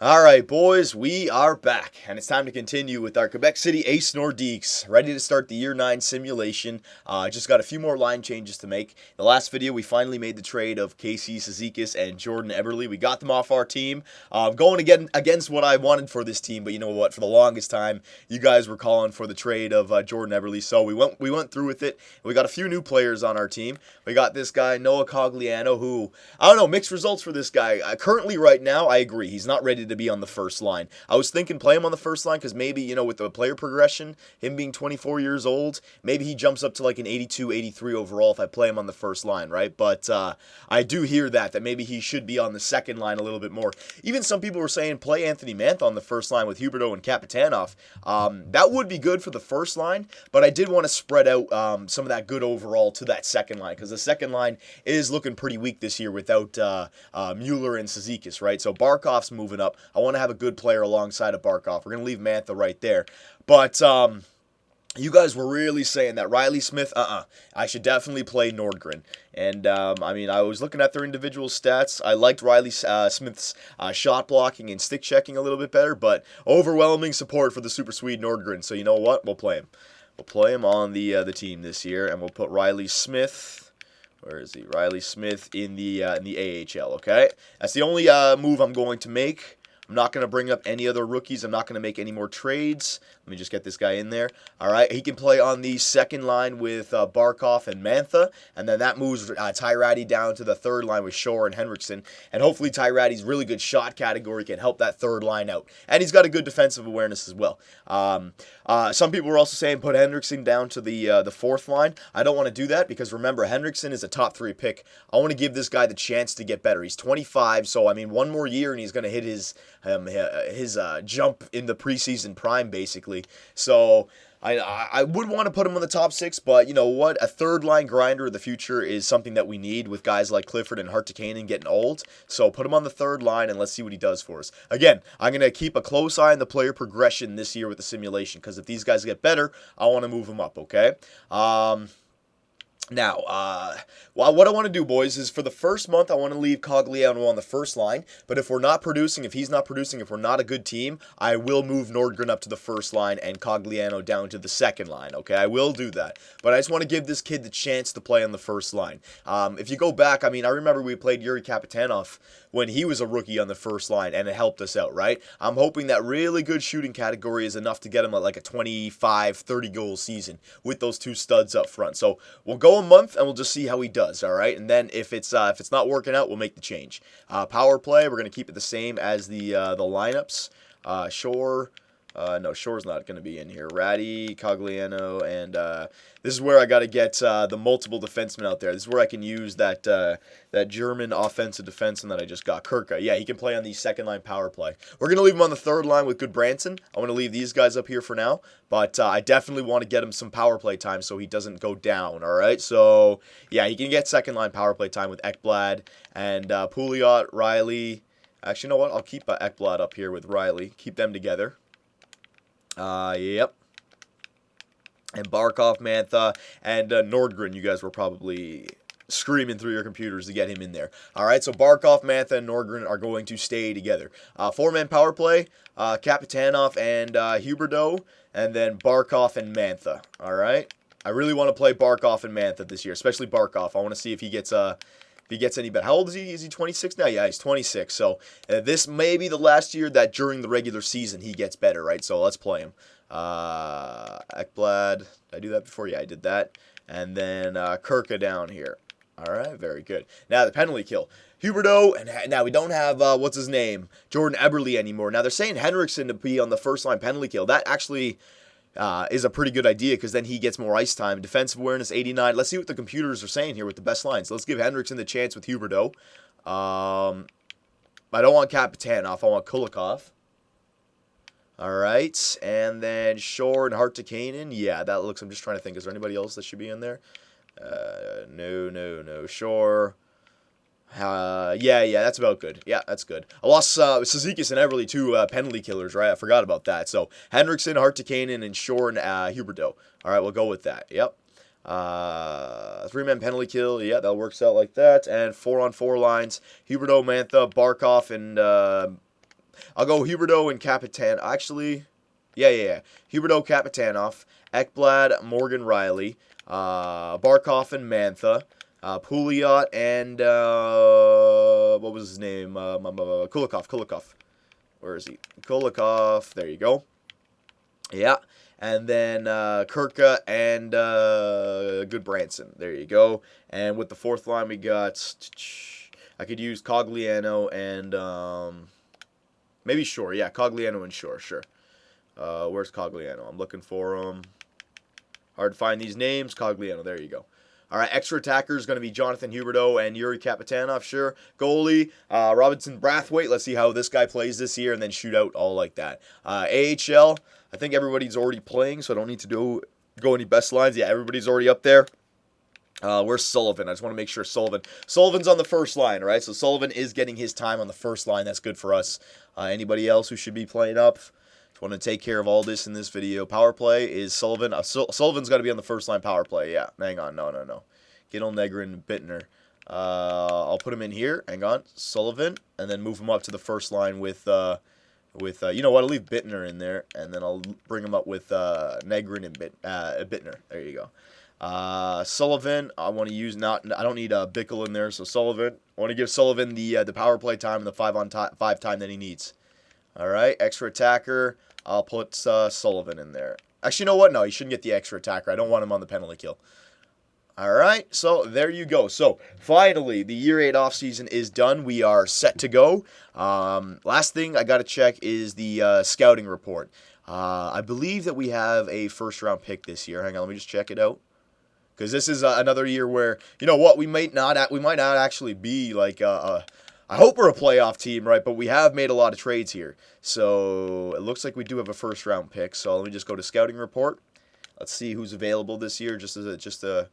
All right, boys, we are back, and it's time to continue with our Quebec City Ace Nordiques, ready to start the Year 9 simulation. Just got a few more line changes to make. The last video, we finally made the trade of Casey Cizikas and Jordan Eberle. We got them off our team. Going again against what I wanted for this team, but you know what? For the longest time, you guys were calling for the trade of Jordan Eberle, so we went through with it. We got a few new players on our team. We got this guy, Noah Cogliano, who, I don't know, mixed results for this guy. Currently, right now, I agree. He's not ready to be on the first line. I was thinking play him on the first line because maybe, you know, with the player progression, him being 24 years old, maybe he jumps up to like an 82, 83 overall if I play him on the first line, right? But I do hear that maybe he should be on the second line a little bit more. Even some people were saying play Anthony Mantha on the first line with Huberdeau and Kapitanoff. That would be good for the first line, but I did want to spread out some of that good overall to that second line because the second line is looking pretty weak this year without Mueller and Cizikas, right? So Barkov's moving up. I want to have a good player alongside of Barkov. We're going to leave Mantha right there. But you guys were really saying that Riley Smith, I should definitely play Nordgren. And, I mean, I was looking at their individual stats. I liked Riley Smith's shot blocking and stick checking a little bit better, but overwhelming support for the Super Swede Nordgren. So you know what? We'll play him. We'll play him on the team this year, and we'll put Riley Smith. Where is he? Riley Smith in the AHL, okay? That's the only move I'm going to make. I'm not going to bring up any other rookies. I'm not going to make any more trades. Let me just get this guy in there. All right, he can play on the second line with Barkov and Mantha, and then that moves Ty Ratty down to the third line with Shore and Henriksen, and hopefully Ty Ratty's really good shot category can help that third line out, and he's got a good defensive awareness as well. Some people were also saying put Henriksen down to the fourth line. I don't want to do that because remember, Henriksen is a top 3 pick. I want to give this guy the chance to get better. He's 25, so I mean one more year and he's going to hit his jump in the preseason prime basically. So I would want to put him on the top 6, but you know what? A third line grinder of the future is something that we need with guys like Clifford and Hartikainen getting old. So put him on the third line and let's see what he does for us. Again, I'm going to keep a close eye on the player progression this year with the simulation because if these guys get better, I want to move them up, okay? Now, what I want to do, boys, is for the first month, I want to leave Cogliano on the first line. But if we're not producing, if he's not producing, if we're not a good team, I will move Nordgren up to the first line and Cogliano down to the second line, okay? I will do that. But I just want to give this kid the chance to play on the first line. If you go back, I mean, I remember we played Yuri Kapitanoff when he was a rookie on the first line, and it helped us out, right? I'm hoping that really good shooting category is enough to get him at like a 25, 30 goal season with those two studs up front. So we'll go a month and we'll just see how he does, all right? And then if it's not working out, we'll make the change. Power play, we're going to keep it the same as the lineups. Shore. No, Shore's not going to be in here. Ratty, Cogliano, and this is where I got to get the multiple defensemen out there. This is where I can use that German offensive defenseman that I just got, Kirka. Yeah, he can play on the second line power play. We're going to leave him on the third line with Goodbranson. I want to leave these guys up here for now, but I definitely want to get him some power play time so he doesn't go down, all right? So, yeah, he can get second line power play time with Ekblad and Pouliot, Riley. Actually, you know what? I'll keep Ekblad up here with Riley. Keep them together. Yep. And Barkov, Mantha, and Nordgren, you guys were probably screaming through your computers to get him in there. All right, so Barkov, Mantha, and Nordgren are going to stay together. Four-man power play, Kapitanoff and Huberdeau, and then Barkov and Mantha. All right? I really want to play Barkov and Mantha this year, especially Barkov. I want to see if he gets any better. How old is he? Is he 26 now? Yeah, he's 26. So this may be the last year that during the regular season he gets better, right? So let's play him. Ekblad. Did I do that before? Yeah, I did that. And then Kirka down here. All right, very good. Now the penalty kill. Huberdeau, and now we don't have, what's his name? Jordan Eberle anymore. Now they're saying Henriksen to be on the first line penalty kill. That actually is a pretty good idea because then he gets more ice time. Defensive awareness, 89. Let's see what the computers are saying here with the best lines. Let's give Henriksen the chance with Huberdeau. I don't want Kapitanoff. I want Kulikov. All right. And then Shore and Hartikainen. Yeah, that looks... I'm just trying to think. Is there anybody else that should be in there? No. Shore. Yeah, that's about good. Yeah, that's good. I lost Cizikas and Eberle, two penalty killers, right? I forgot about that. So, Henriksen, Hartikainen, and Shore and Huberdeau. All right, we'll go with that. Yep. 3-man penalty kill. Yeah, that works out like that. And 4-on-4 lines. Huberdeau, Mantha, Barkov, and I'll go Huberdeau and Capitan. Actually, yeah. Huberdeau, Kapitanov, Ekblad, Morgan Riley, Barkov and Mantha, Pouliot and what was his name? Kulikov. Where is he? Kulikov. There you go. Yeah. And then Kirka and Goodbranson. There you go. And with the fourth line, we got... I could use Cogliano and... maybe Shore. Yeah, Cogliano and Shore. Sure. Where's Cogliano? I'm looking for him. Hard to find these names. Cogliano. There you go. All right, extra attacker is going to be Jonathan Huberdeau and Yuri Kapitanov, sure. Goalie, Robinson Brathwaite. Let's see how this guy plays this year, and then shoot out all like that. AHL, I think everybody's already playing, so I don't need to go any best lines. Yeah, everybody's already up there. Where's Sullivan? I just want to make sure Sullivan's on the first line, right? So Sullivan is getting his time on the first line. That's good for us. Anybody else who should be playing up? Just want to take care of all this in this video. Power play is Sullivan. Sullivan's got to be on the first line power play. Yeah, hang on. No. Gittel, Negrin, Bittner. I'll put him in here. Hang on. Sullivan, and then move him up to the first line with you know what? I'll leave Bittner in there, and then I'll bring him up with Negrin and Bittner. There you go. Sullivan, I want to use I don't need Bickle in there, so Sullivan. I want to give Sullivan the power play time and the 5-on-5 time that he needs. All right, extra attacker. I'll put Sullivan in there. Actually, you know what? No, he shouldn't get the extra attacker. I don't want him on the penalty kill. All right, so there you go. So finally, the Year 8 offseason is done. We are set to go. Last thing I got to check is the scouting report. I believe that we have a first-round pick this year. Hang on, let me just check it out. Because this is another year where, you know what, we might not actually be like I hope we're a playoff team, right? But we have made a lot of trades here. So it looks like we do have a first-round pick. So let me just go to scouting report. Let's see who's available this year, just to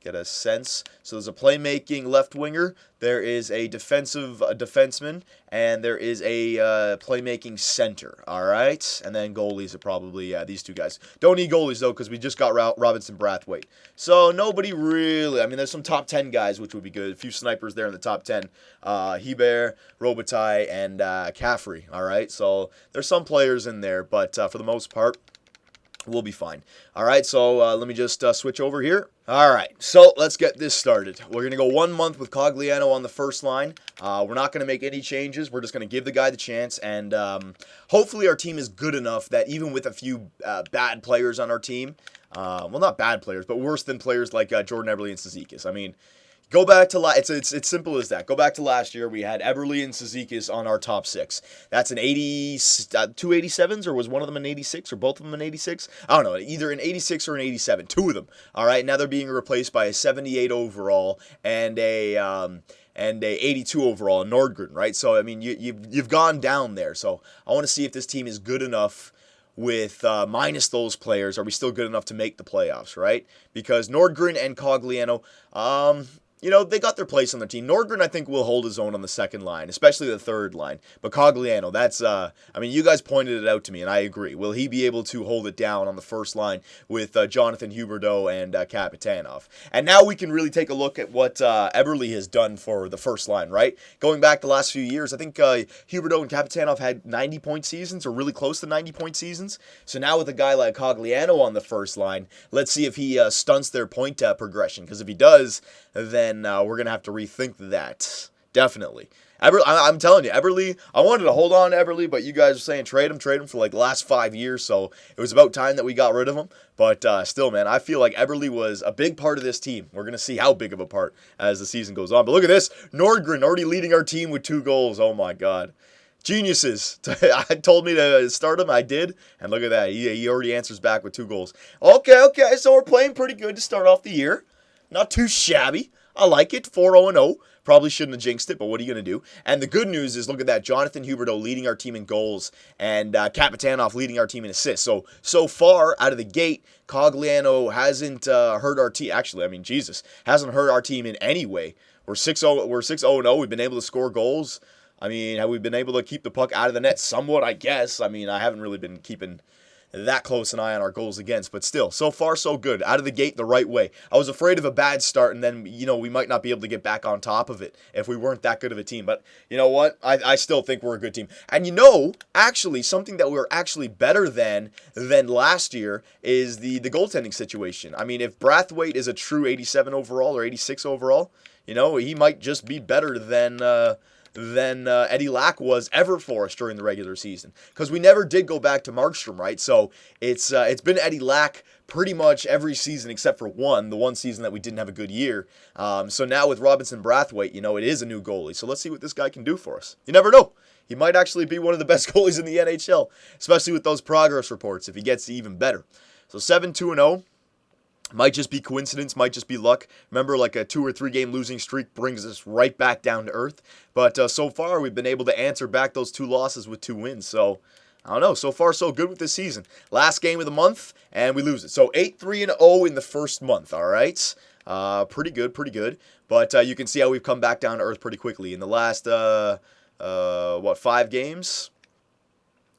get a sense. So there's a playmaking left winger, there is a defenseman, and there is a playmaking center. All right, and then goalies are probably these two guys. Don't need goalies though because we just got Robinson Brathwaite. So nobody really. I mean, there's some top 10 guys which would be good. A few snipers there in the top 10. Hebert, Robitaille, and Caffrey. All right, so there's some players in there, but for the most part, we'll be fine. All right, so let me just switch over here. All right, so let's get this started. We're going to go 1 month with Cogliano on the first line. We're not going to make any changes. We're just going to give the guy the chance, and hopefully our team is good enough that even with a few bad players on our team, well, not bad players, but worse than players like Jordan Eberle and Cizikas. I mean, go back to it's simple as that. Go back to last year. We had Eberle and Cizikas on our top 6. That's an 2 87s, or was one of them an 86, or both of them an 86? I don't know. Either an 86 or an 87. 2 of them. All right. Now they're being replaced by a 78 overall and a 82 overall, Nordgren. Right. So I mean, you've gone down there. So I want to see if this team is good enough. With minus those players, are we still good enough to make the playoffs, right? Because Nordgren and Cogliano, you know, they got their place on the team. Nordgren, I think, will hold his own on the second line, especially the third line. But Cogliano, that's, I mean, you guys pointed it out to me, and I agree. Will he be able to hold it down on the first line with Jonathan Huberdeau and Kapitanov? And now we can really take a look at what Eberle has done for the first line, right? Going back the last few years, I think Huberdeau and Kapitanov had 90-point seasons, or really close to 90-point seasons. So now with a guy like Cogliano on the first line, let's see if he stunts their point progression. Because if he does, then we're going to have to rethink that. Definitely. I'm telling you, Eberle, I wanted to hold on to Eberle, but you guys are saying trade him for like the last 5 years, so it was about time that we got rid of him. But still, man, I feel like Eberle was a big part of this team. We're going to see how big of a part as the season goes on. But look at this. Nordgren already leading our team with 2 goals. Oh, my God. Geniuses. I told me to start him. I did. And look at that. He already answers back with 2 goals. Okay. So we're playing pretty good to start off the year. Not too shabby. I like it. 4-0-0. Probably shouldn't have jinxed it, but what are you going to do? And the good news is, look at that. Jonathan Huberdeau leading our team in goals and Kapitanov leading our team in assists. So far, out of the gate, Cogliano hasn't hurt our team. Actually, I mean, Jesus, hasn't hurt our team in any way. We're 6-0-0. We've been able to score goals. I mean, have we been able to keep the puck out of the net somewhat, I guess? I mean, I haven't really been keeping that close an eye on our goals against. But still, so far so good. Out of the gate the right way. I was afraid of a bad start, and then, we might not be able to get back on top of it if we weren't that good of a team. But you know what? I still think we're a good team. And actually, something that we're actually better than last year is the goaltending situation. I mean, if Brathwaite is a true 87 overall or 86 overall, he might just be better than Eddie Lack was ever for us during the regular season, because we never did go back to Markstrom, right? So it's been Eddie Lack pretty much every season except for the one season that we didn't have a good year. So now with Robinson Brathwaite, it is a new goalie. So let's see what this guy can do for us. You never know. He might actually be one of the best goalies in the NHL, especially with those progress reports if he gets even better. So 7-2-0. Might just be coincidence, might just be luck. Remember, like a 2 or 3 game losing streak brings us right back down to earth. But so far, we've been able to answer back those 2 losses with 2 wins. So, I don't know. So far, so good with this season. Last game of the month, and we lose it. So 8-3-0 in the first month, all right? Pretty good, pretty good. But you can see how we've come back down to earth pretty quickly. In the last, 5 games?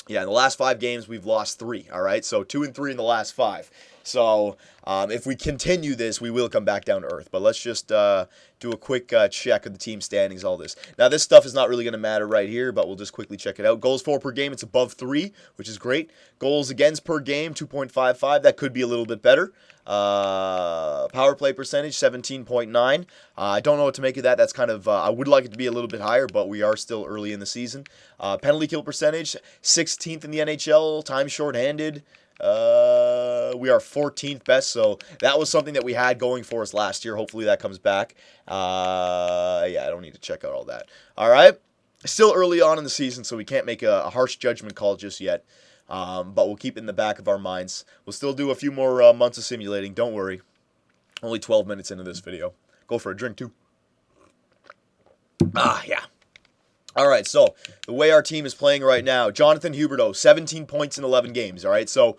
Yeah, in the last 5 games, we've lost 3, all right? So 2-3 in the last 5. So if we continue this, we will come back down to earth. But let's just do a quick check of the team standings, all this. Now, this stuff is not really going to matter right here, but we'll just quickly check it out. Goals for per game, it's above 3, which is great. Goals against per game, 2.55. That could be a little bit better. Power play percentage, 17.9. I don't know what to make of that. That's kind of, I would like it to be a little bit higher, but we are still early in the season. Penalty kill percentage, 16th in the NHL. Time shorthanded. We are 14th best, so that was something that we had going for us last year. Hopefully that comes back. Yeah, I don't need to check out all that. All right. Still early on in the season, so we can't make a harsh judgment call just yet. But we'll keep it in the back of our minds. We'll still do a few more months of simulating. Don't worry. Only 12 minutes into this video. Go for a drink, too. Yeah. All right, so the way our team is playing right now, Jonathan Huberdeau, 17 points in 11 games, all right? So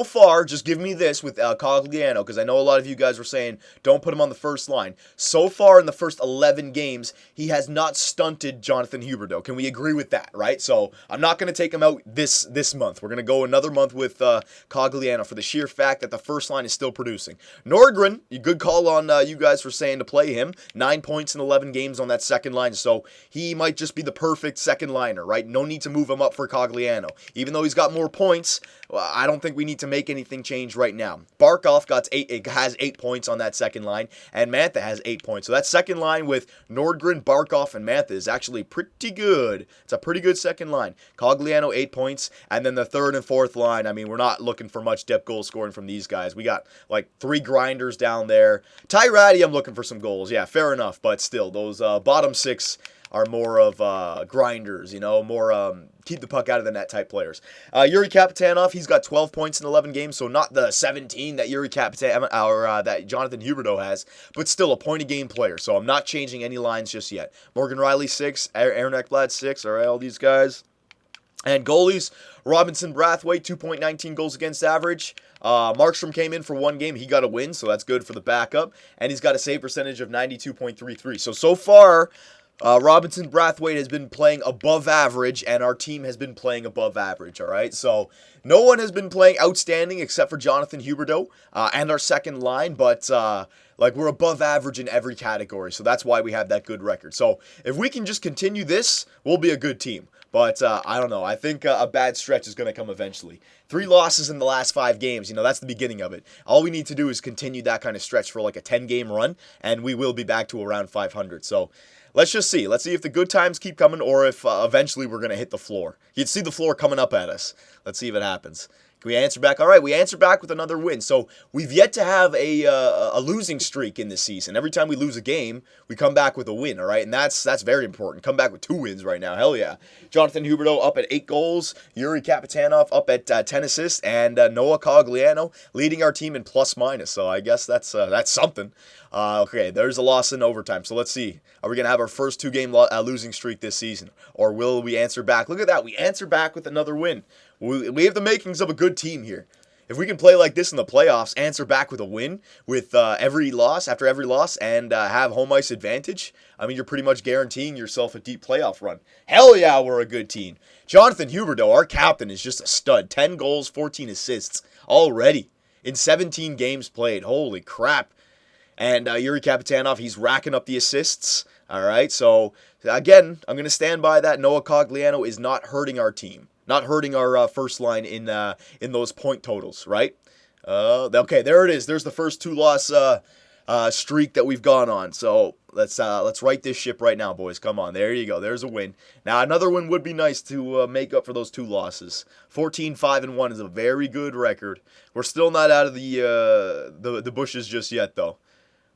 far, just give me this with Cogliano, because I know a lot of you guys were saying, don't put him on the first line. So far in the first 11 games, he has not stunted Jonathan Huberdeau. Can we agree with that, right? So I'm not going to take him out this month. We're going to go another month with Cogliano for the sheer fact that the first line is still producing. Nordgren, a good call on you guys for saying to play him. 9 points in 11 games on that second line, so he might just be the perfect second liner, right? No need to move him up for Cogliano. Even though he's got more points, I don't think we need to make anything change right now. Barkov has 8 points on that second line, and Mantha has 8 points. So that second line with Nordgren, Barkov, and Mantha is actually pretty good. It's a pretty good second line. Cogliano, 8 points, and then the third and fourth line, I mean, we're not looking for much depth goal scoring from these guys. We got like 3 grinders down there. Ty Ratty, I'm looking for some goals. Yeah, fair enough, but still, those bottom 6 are more of grinders, more keep the puck out of the net type players. Yuri Kapitanov, he's got 12 points in 11 games, so not the 17 that Yuri Kapitanov or that Jonathan Huberdeau has, but still a point a game player. So I'm not changing any lines just yet. Morgan Riley 6, Aaron Ekblad 6. All right, all these guys. And goalies, Robinson Brathwaite, 2.19 goals against average. Markstrom came in for 1 game. He got a win, so that's good for the backup. And he's got a save percentage of 92.33. So far, Robinson Brathwaite has been playing above average, and our team has been playing above average, all right? So no one has been playing outstanding except for Jonathan Huberdeau and our second line, but we're above average in every category, so that's why we have that good record. So if we can just continue this, we'll be a good team. But I don't know. I think a bad stretch is going to come eventually. 3 losses in the last 5 games, that's the beginning of it. All we need to do is continue that kind of stretch for like a 10-game run, and we will be back to around 500. So let's just see. Let's see if the good times keep coming or if eventually we're going to hit the floor. You'd see the floor coming up at us. Let's see if it happens. Can we answer back? All right, we answer back with another win. So we've yet to have a losing streak in this season. Every time we lose a game, we come back with a win, all right? And that's very important. Come back with 2 wins right now. Hell yeah. Jonathan Huberdeau up at 8 goals. Yuri Kapitanov up at 10 assists. And Noah Cogliano leading our team in plus-minus. So I guess that's something. Okay, there's a loss in overtime. So let's see. Are we going to have our first 2-game losing streak this season? Or will we answer back? Look at that. We answer back with another win. We have the makings of a good team here. If we can play like this in the playoffs, answer back with a win with every loss, after every loss, and have home ice advantage, I mean, you're pretty much guaranteeing yourself a deep playoff run. Hell yeah, we're a good team. Jonathan Huberdeau, our captain, is just a stud. 10 goals, 14 assists already in 17 games played. Holy crap. And Yuri Kapitanov, he's racking up the assists. All right, so again, I'm going to stand by that. Noah Cogliano is not hurting our team. Not hurting our first line in those point totals, right? Okay, there it is. There's the first 2-loss streak that we've gone on. So let's right this ship right now, boys. Come on, there you go. There's a win. Now another win would be nice to make up for those 2 losses. 14-5-1 is a very good record. We're still not out of the bushes just yet, though.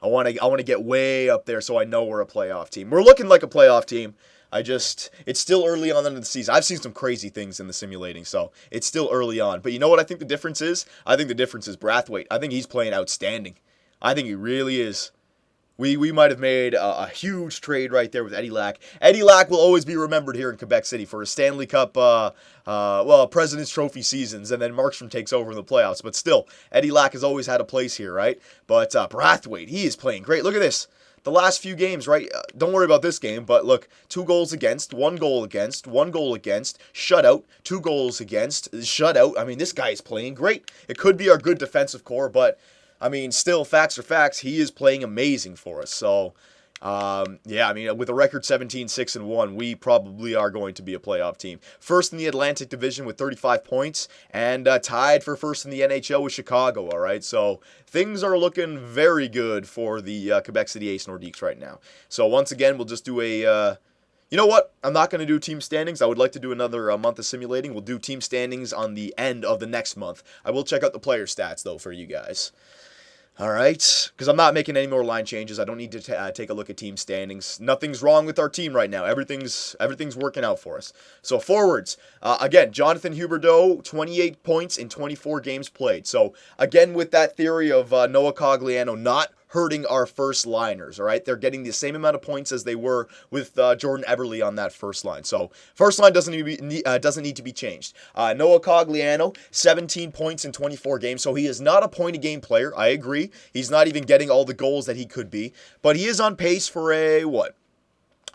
I want to get way up there so I know we're a playoff team. We're looking like a playoff team. It's still early on in the season. I've seen some crazy things in the simulating, so it's still early on. But you know what I think the difference is? I think the difference is Brathwaite. I think he's playing outstanding. I think he really is. We might have made a huge trade right there with Eddie Lack. Eddie Lack will always be remembered here in Quebec City for his Stanley Cup, President's Trophy seasons, and then Markstrom takes over in the playoffs. But still, Eddie Lack has always had a place here, right? But Brathwaite, he is playing great. Look at this. The last few games, right? Don't worry about this game, but look, 2 goals against, 1 goal against, 1 goal against, shutout, 2 goals against, shutout. I mean, this guy is playing great. It could be our good defensive core, but I mean, still, facts are facts. He is playing amazing for us. So, yeah, I mean, with a record 17-6-1, we probably are going to be a playoff team. First in the Atlantic Division with 35 points, and tied for first in the NHL with Chicago, all right? So, things are looking very good for the Quebec City Ace Nordiques right now. So, once again, we'll just do a... you know what? I'm not going to do team standings. I would like to do another month of simulating. We'll do team standings on the end of the next month. I will check out the player stats, though, for you guys. All right, because I'm not making any more line changes. I don't need to take a look at team standings. Nothing's wrong with our team right now. Everything's working out for us. So forwards, again, Jonathan Huberdeau, 28 points in 24 games played. So again, with that theory of Noah Cogliano not hurting our first liners, all right? They're getting the same amount of points as they were with Jordan Eberle on that first line. So first line doesn't need to be changed. Noah Cogliano, 17 points in 24 games, so he is not a point-a-game player. I agree. He's not even getting all the goals that he could be, but he is on pace for a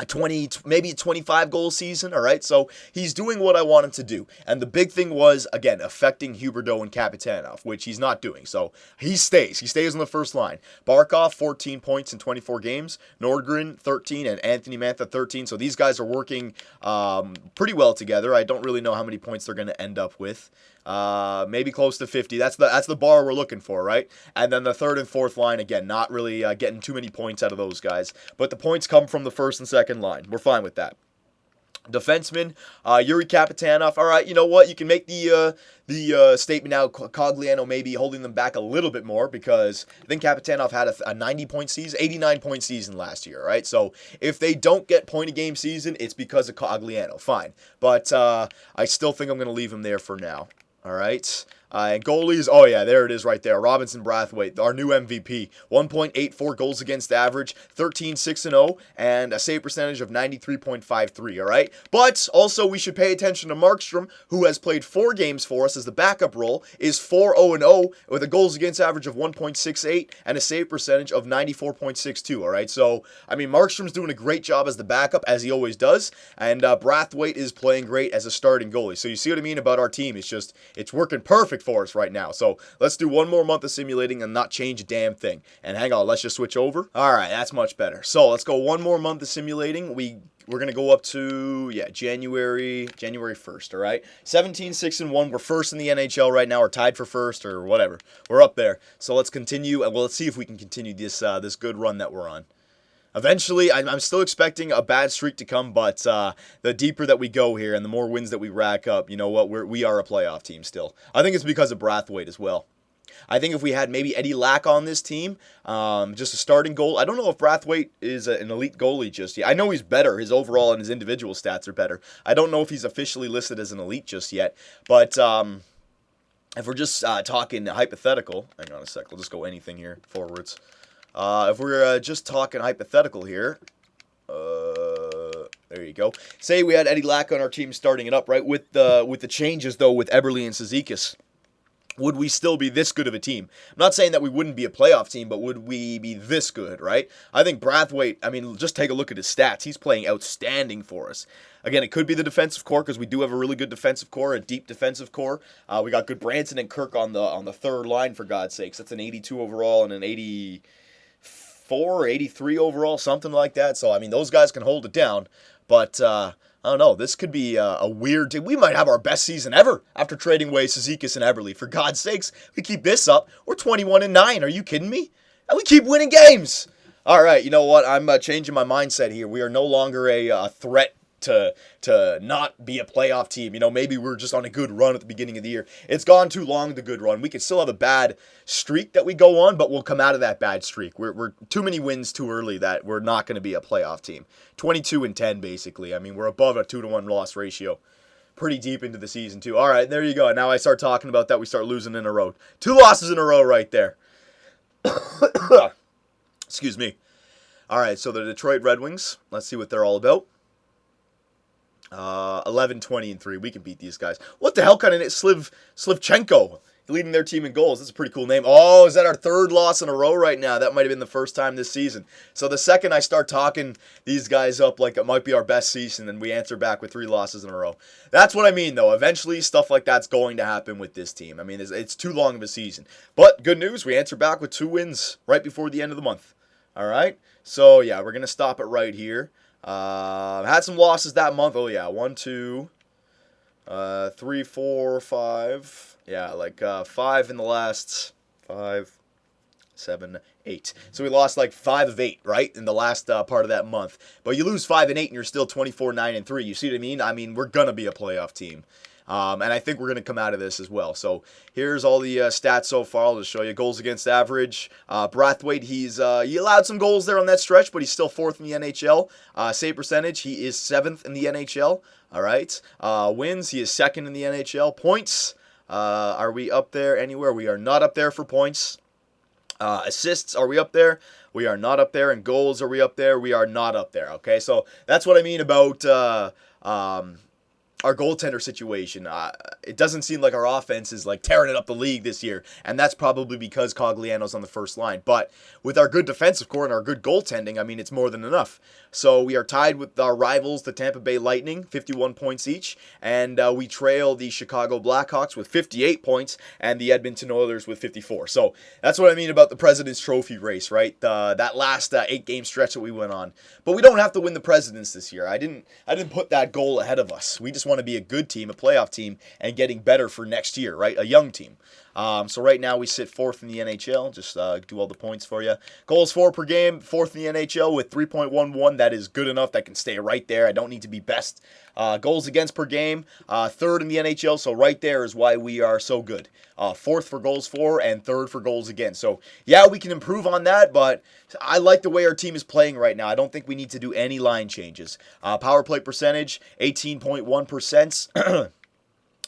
20, maybe a 25 goal season, all right? So he's doing what I want him to do. And the big thing was, again, affecting Huberdeau and Kapitanov, which he's not doing. So he stays. He stays on the first line. Barkov, 14 points in 24 games. Nordgren, 13, and Anthony Mantha, 13. So these guys are working pretty well together. I don't really know how many points they're going to end up with. Maybe close to 50. That's the bar we're looking for, right? And then the third and fourth line, again, not really getting too many points out of those guys. But the points come from the first and second line. We're fine with that. Defenseman, Yuri Kapitanov. All right, you know what? You can make the statement now. Cogliano maybe holding them back a little bit more because I think Kapitanov had a 90-point season, 89-point season last year, right? So if they don't get point-a-game season, it's because of Cogliano. Fine. But I still think I'm going to leave him there for now. All right. And goalies, oh yeah, there it is right there. Robinson Brathwaite, our new MVP. 1.84 goals against average, 13-6-0, and a save percentage of 93.53, all right? But also we should pay attention to Markstrom, who has played 4 games for us as the backup role, is 4-0-0 with a goals against average of 1.68 and a save percentage of 94.62, all right? So, I mean, Markstrom's doing a great job as the backup, as he always does, and Brathwaite is playing great as a starting goalie. So you see what I mean about our team? It's working perfect for us right now. So let's do one more month of simulating and not change a damn thing. And hang on, let's just switch over. All right, that's much better. So let's go one more month of simulating. We're going to go up to, January 1st, all right? 17-6-1. We're first in the NHL right now, or tied for first, or whatever. We're up there. So let's continue, and let's see if we can continue this good run that we're on. Eventually, I'm still expecting a bad streak to come, but the deeper that we go here and the more wins that we rack up, you know what, we are a playoff team still. I think it's because of Brathwaite as well. I think if we had maybe Eddie Lack on this team, just a starting goal. I don't know if Brathwaite is an elite goalie just yet. I know he's better. His overall and his individual stats are better. I don't know if he's officially listed as an elite just yet, but if we're just talking hypothetical, hang on a sec, we'll just go anything here, forwards. If we're just talking hypothetical here, there you go. Say we had Eddie Lack on our team starting it up, right? With the changes, though, with Eberle and Cizikas. would we still be this good of a team? I'm not saying that we wouldn't be a playoff team, but would we be this good, right? I think Brathwaite, I mean, just take a look at his stats. He's playing outstanding for us. Again, it could be the defensive core because we do have a really good defensive core, a deep defensive core. We got good Branson and Kirk on the third line, for God's sakes. That's an 82 overall and an 84, 83 overall, something like that. So, I mean, those guys can hold it down. But, I don't know. This could be a weird team. We might have our best season ever after trading away Cizikas and Eberle. For God's sakes, we keep this up. We're 21-9. Are you kidding me? And we keep winning games. All right, you know what? I'm changing my mindset here. We are no longer a threat to not be a playoff team. You know, maybe we're just on a good run at the beginning of the year. It's gone too long, the good run. We can still have a bad streak that we go on, but we'll come out of that bad streak. We're too many wins too early that we're not going to be a playoff team. 22-10, basically. I mean, we're above a 2-to-1 loss ratio. Pretty deep into the season, too. All right, there you go. Now I start talking about that. We start losing in a row. 2 losses in a row right there. Excuse me. All right, so the Detroit Red Wings. Let's see what they're all about. 11-20-3. We can beat these guys. What the hell kind of Slivchenko leading their team in goals? That's a pretty cool name. Oh, is that our 3rd loss in a row right now? That might have been the first time this season. So the second I start talking these guys up like it might be our best season, and we answer back with 3 losses in a row. That's what I mean, though. Eventually, stuff like that's going to happen with this team. I mean, it's too long of a season. But good news, we answer back with 2 wins right before the end of the month. All right? So, yeah, we're going to stop it right here. Had some losses that month. Oh, yeah. 1, 2, 3, 4, 5. Yeah, like 5 in the last 5, 7, 8. So we lost like 5 of 8, right, in the last part of that month. But you lose 5 and 8 and you're still 24-9-3. You see what I mean? I mean, we're going to be a playoff team. And I think we're going to come out of this as well. So here's all the stats so far. I'll just show you goals against average. Brathwaite, he allowed some goals there on that stretch, but he's still 4th in the NHL. Save percentage, he is 7th in the NHL. All right. Wins, he is 2nd in the NHL. Points, are we up there anywhere? We are not up there for points. Assists, are we up there? We are not up there. And goals, are we up there? We are not up there. Okay, so that's what I mean about our goaltender situation. It doesn't seem like our offense is like tearing it up the league this year, and that's probably because Cogliano's on the first line. But with our good defensive core and our good goaltending, I mean, it's more than enough. So we are tied with our rivals, the Tampa Bay Lightning, 51 points each, and we trail the Chicago Blackhawks with 58 points and the Edmonton Oilers with 54. So that's what I mean about the President's Trophy race, right? That last 8-game stretch that we went on. But we don't have to win the Presidents this year. I didn't put that goal ahead of us. We just want to be a good team, a playoff team, and getting better for next year, right? A young team. So right now we sit 4th in the NHL. Just do all the points for you. Goals for per game, 4th in the NHL with 3.11. That is good enough. That can stay right there. I don't need to be best. Goals against per game, 3rd in the NHL. So right there is why we are so good. 4th for goals for and 3rd for goals against. So yeah, we can improve on that, but I like the way our team is playing right now. I don't think we need to do any line changes. Power play percentage, 18.1%.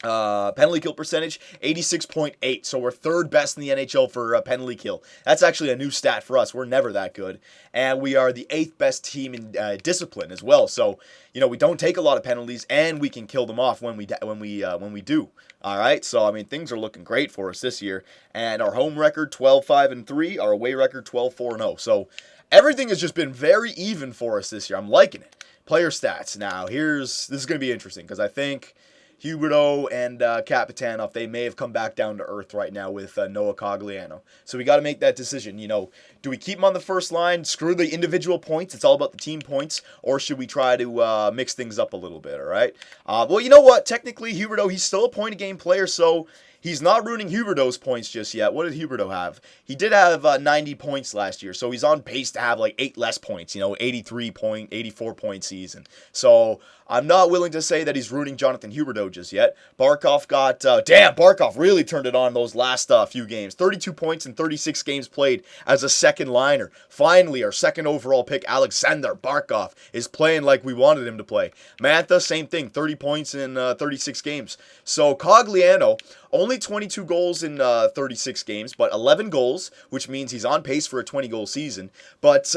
Penalty kill percentage, 86.8. So we're 3rd best in the NHL for penalty kill. That's actually a new stat for us. We're never that good. And we are the 8th best team in discipline as well. So, you know, we don't take a lot of penalties and we can kill them off when we do. All right? So, I mean, things are looking great for us this year. And our home record, 12-5-3. Our away record, 12-4-0. So, everything has just been very even for us this year. I'm liking it. Player stats. Now, this is going to be interesting because I think Huberdeau and Kapitanov, they may have come back down to earth right now with Noah Cogliano. So we got to make that decision. You know, do we keep him on the first line, screw the individual points, it's all about the team points, or should we try to mix things up a little bit, all right? Well, you know what? Technically, Huberdeau, he's still a point-a-game player, so he's not ruining Huberdeau's points just yet. What did Huberdeau have? He did have 90 points last year, so he's on pace to have like 8 less points, 84 point season. So I'm not willing to say that he's ruining Jonathan Huberdeau just yet. Barkov got, Barkov really turned it on those last few games. 32 points in 36 games played as a second liner. Finally, our second overall pick, Alexander Barkov, is playing like we wanted him to play. Mantha, same thing, 30 points in 36 games. So Cogliano, only 22 goals in 36 games, but 11 goals, which means he's on pace for a 20-goal season. But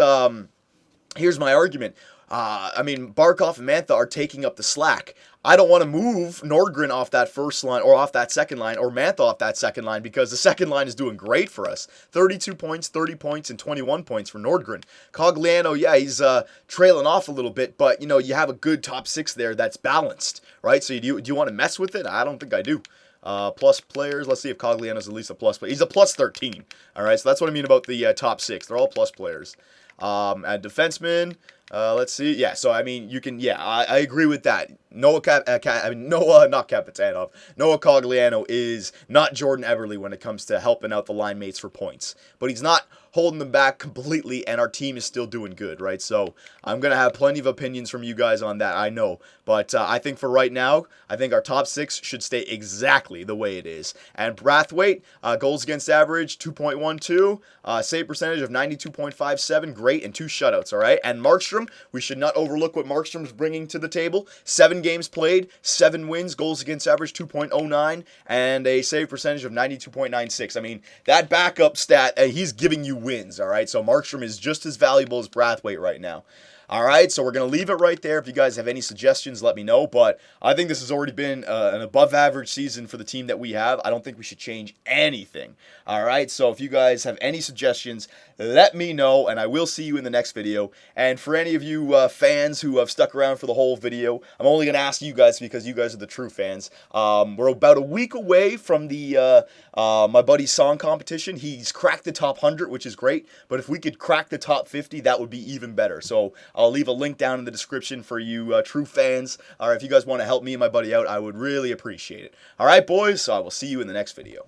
here's my argument. I mean, Barkov and Mantha are taking up the slack. I don't want to move Nordgren off that first line or off that second line or Mantha off that second line because the second line is doing great for us. 32 points, 30 points, and 21 points for Nordgren. Cogliano, yeah, he's trailing off a little bit, but, you have a good top six there that's balanced, right? So do you want to mess with it? I don't think I do. Plus players, let's see if Cogliano's at least a plus player. He's a plus 13, all right? So that's what I mean about the top six. They're all plus players. At defenseman, let's see. Yeah, so I mean, you can. Yeah, I agree with that. Noah Cogliano is not Jordan Eberle when it comes to helping out the line mates for points, but he's not holding them back completely, and our team is still doing good, right? So I'm gonna have plenty of opinions from you guys on that, I know, but I think for right now, I think our top six should stay exactly the way it is. And Brathwaite, goals against average 2.12, save percentage of 92.57, great, and 2 shutouts. All right, and Markstrom, we should not overlook what Markstrom's bringing to the table. 7 games played, 7 wins, goals against average 2.09, and a save percentage of 92.96. I mean, that backup stat, he's giving you wins, all right? So Markstrom is just as valuable as Brathwaite right now. All right, so we're going to leave it right there. If you guys have any suggestions, let me know. But I think this has already been an above-average season for the team that we have. I don't think we should change anything. All right, so if you guys have any suggestions, let me know, and I will see you in the next video. And for any of you fans who have stuck around for the whole video, I'm only going to ask you guys because you guys are the true fans. We're about a week away from the my buddy's song competition. He's cracked the top 100, which is great. But if we could crack the top 50, that would be even better. So I'll leave a link down in the description for you true fans. Or if you guys want to help me and my buddy out, I would really appreciate it. All right, boys, so I will see you in the next video.